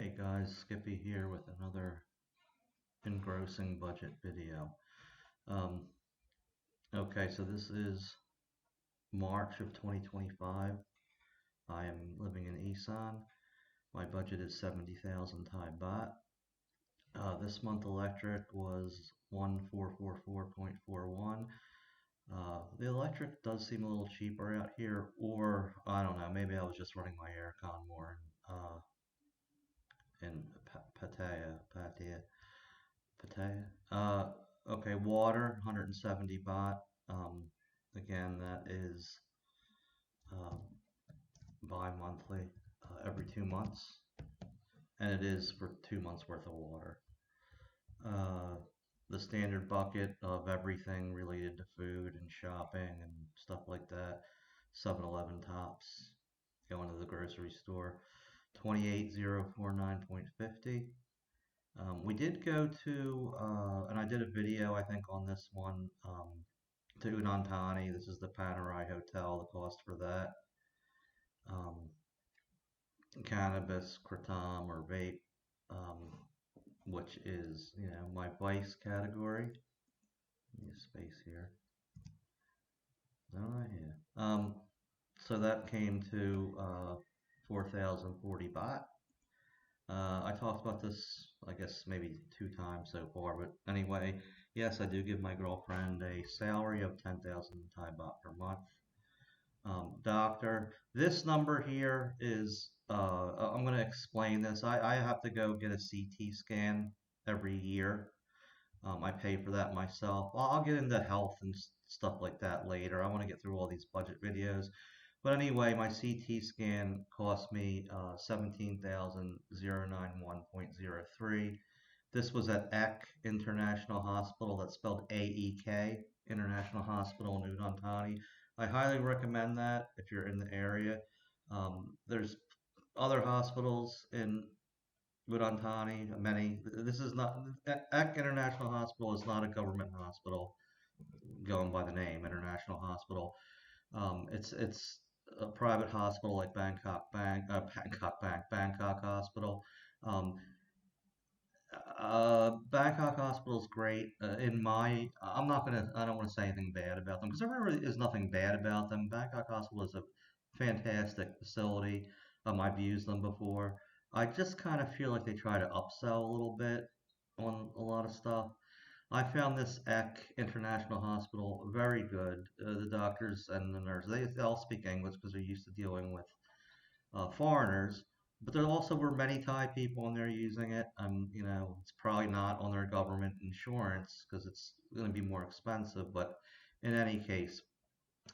Hey guys, Skippy here with another engrossing budget video. Um, okay, so this is March of 2025. I am living in Isan. My budget is 70,000 Thai baht. This month electric was 1444.41. The electric does seem a little cheaper out here, or I don't know, maybe I was just running my aircon more in Pattaya. Pattaya. Okay, water, 170 baht. Um, Again, that is um, bi-monthly, every 2 months, and it is for 2 months worth of water. Uh, the standard bucket of everything related to food and shopping and stuff like that. 7-Eleven tops, going to the grocery store, 28,049.50. We did go to, and I did a video, I think, on this one, to Udon Thani. This is the Panerai Hotel, the cost for that. Um, Cannabis, kratom, or vape, which is, my vice category. Need a space here. Oh, yeah. So that came to 4,040 baht. I talked about this, I guess, maybe 2 times so far, but anyway, yes, I do give my girlfriend a salary of 10,000 Thai baht per month. Doctor, this number here is, I'm going to explain this. I have to go get a CT scan every year. I pay for that myself. I'll get into health and stuff like that later. I want to get through all these budget videos. But anyway, my CT scan cost me 17,091.03. This was at EK International Hospital. That's spelled AEK, International Hospital in Udon Thani. I highly recommend that if you're in the area. There's other hospitals in Udon Thani, many. This is not, EK International Hospital is not a government hospital going by the name International Hospital. It's a private hospital like Bangkok Hospital. Um, Bangkok Hospital is great. I don't want to say anything bad about them because there really is nothing bad about them. Bangkok Hospital is a fantastic facility. I've used them before. I just kind of feel like they try to upsell a little bit on a lot of stuff. I found this EK International Hospital very good. The doctors and the nurses, they all speak English because they're used to dealing with foreigners. But there also were many Thai people in there using it. It's probably not on their government insurance because it's going to be more expensive. But in any case,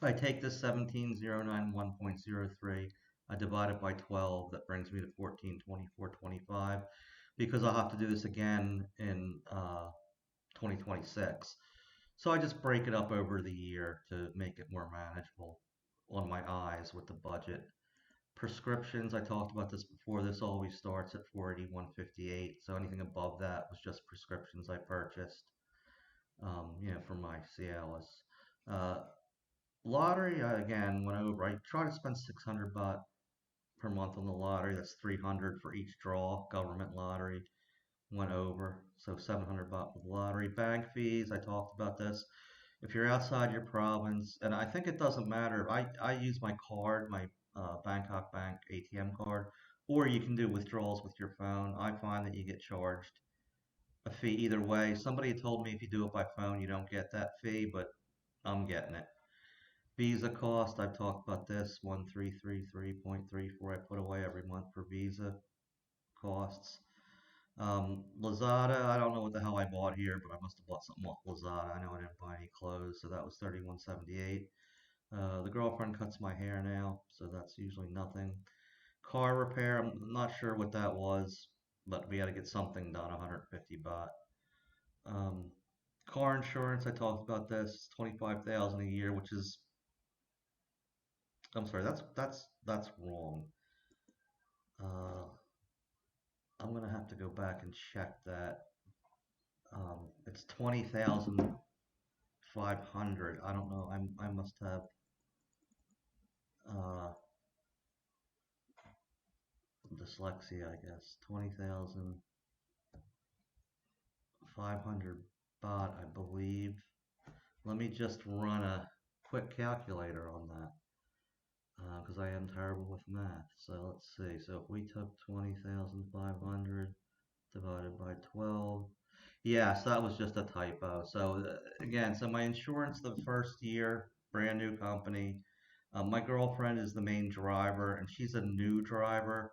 I take this 17,091.03. I divide it by 12. That brings me to 1424.25 because I'll have to do this again in 2026. So I just break it up over the year to make it more manageable on my eyes with the budget. Prescriptions, I talked about this before. This always starts at 481.58. So anything above that was just prescriptions I purchased, for my Cialis. Uh, Lottery, again, went over. I try to spend 600 baht per month on the lottery. That's 300 for each draw. Government lottery went over. So 700 baht for the lottery. Bank fees, I talked about this. If you're outside your province, and I think it doesn't matter. I use my card, my Bangkok Bank ATM card, or you can do withdrawals with your phone. I find that you get charged a fee either way. Somebody told me if you do it by phone, you don't get that fee, but I'm getting it. Visa cost, I've talked about this, 1333.34 I put away every month for Visa costs. Lazada, I don't know what the hell I bought here, but I must have bought something off Lazada. I know I didn't buy any clothes, so that was 31.78. The girlfriend cuts my hair now, so that's usually nothing. Car repair, I'm not sure what that was, but we had to get something done, 150 baht. Um, Car insurance, I talked about this, 25,000 a year, which is, I'm sorry, that's wrong. Uh, I'm gonna have to go back and check that. It's 20,500. I don't know. I must have uh, the dyslexia, I guess. 20,500 baht, I believe. Let me just run a quick calculator on that because I am terrible with math. So let's see. So if we took 20,500 divided by 12. Yes, that was just a typo. So again, so my insurance the first year, brand new company. My girlfriend is the main driver, and she's a new driver.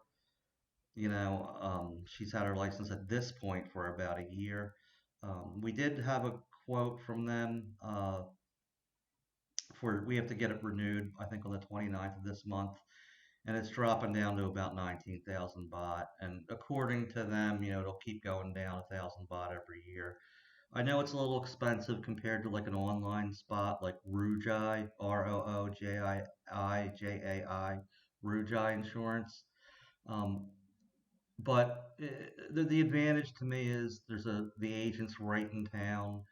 She's had her license at this point for about a year. We did have a quote from them for we have to get it renewed, I think on the 29th of this month, and it's dropping down to about 19,000 baht. And according to them, it'll keep going down 1,000 baht every year. I know it's a little expensive compared to like an online spot like Rujai, Roojai, Rujai Insurance. Um, but the advantage to me is the agent's right in town.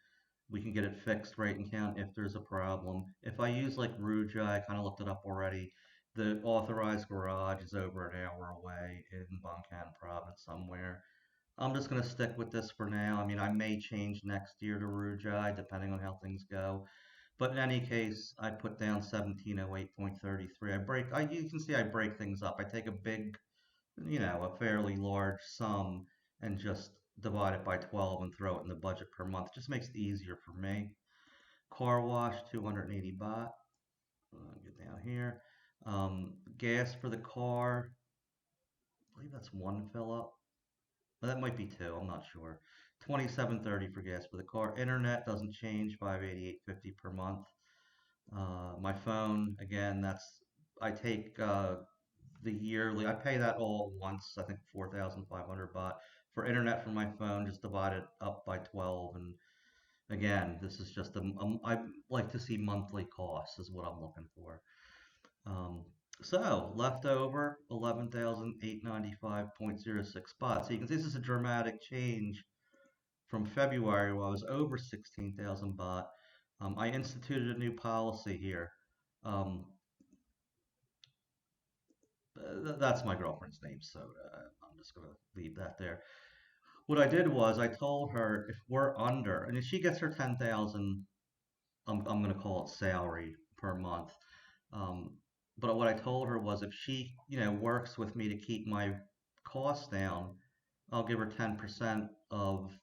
We can get it fixed right in town if there's a problem. If I use like Ruja, I kind of looked it up already. The authorized garage is over an hour away in Bangkan province somewhere. I'm just going to stick with this for now. I mean, I may change next year to Rujai depending on how things go. But in any case, I put down 1708.33. You can see I break things up. I take a big, a fairly large sum and just divide it by 12 and throw it in the budget per month. Just makes it easier for me. Car wash, 280 baht. Get down here. Gas for the car, I believe that's one fill up. That might be two, I'm not sure. 27.30 for gas for the car. Internet doesn't change, 588.50 per month. My phone, again, I take the yearly. I pay that all at once. I think 4,500 baht for internet for my phone. Just divide it up by 12. And again, this is just I like to see monthly costs is what I'm looking for. Um, so leftover 11,895.06 baht. So you can see this is a dramatic change from February where I was over 16,000 baht. I instituted a new policy here. Um, that's my girlfriend's name, so I'm just going to leave that there. What I did was I told her if we're under, and if she gets her 10,000, I'm going to call it salary per month. Um, but what I told her was if she, works with me to keep my costs down, I'll give her 10% of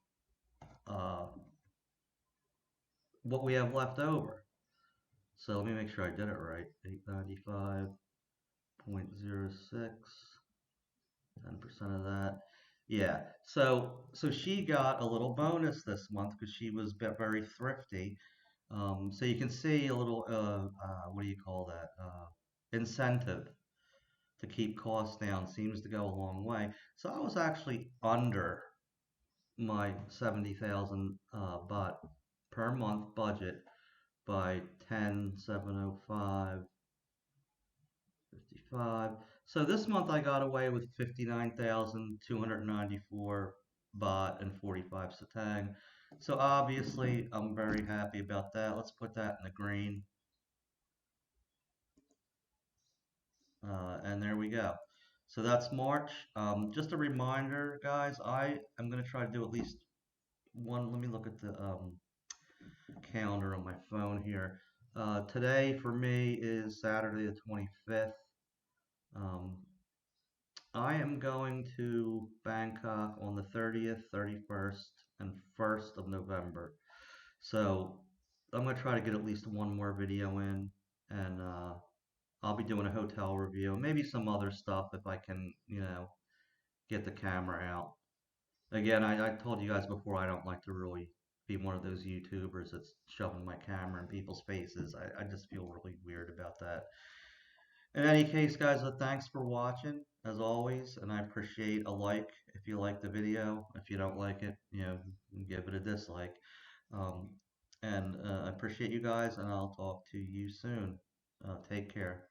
uh, what we have left over. So let me make sure I did it right. 895.06. 10% of that. Yeah. So she got a little bonus this month because she was very thrifty. So you can see a little, what do you call that? Incentive to keep costs down seems to go a long way. So I was actually under my 70,000 baht per month budget by 10,705. 55. So this month I got away with 59,294 baht and 45 satang. So obviously I'm very happy about that. Let's put that in the green. And there we go. So that's March. Just a reminder, guys, I am going to try to do at least one. Let me look at the calendar on my phone here. Today for me is Saturday the 25th. Um, I am going to Bangkok on the 30th, 31st, and 1st of November. So I'm going to try to get at least one more video in, and I'll be doing a hotel review, maybe some other stuff if I can, get the camera out. Again, I told you guys before I don't like to really be one of those YouTubers that's shoving my camera in people's faces. I just feel really weird about that. In any case, guys, thanks for watching, as always, and I appreciate a like if you like the video. If you don't like it, give it a dislike. Um, and I appreciate you guys, and I'll talk to you soon. Take care.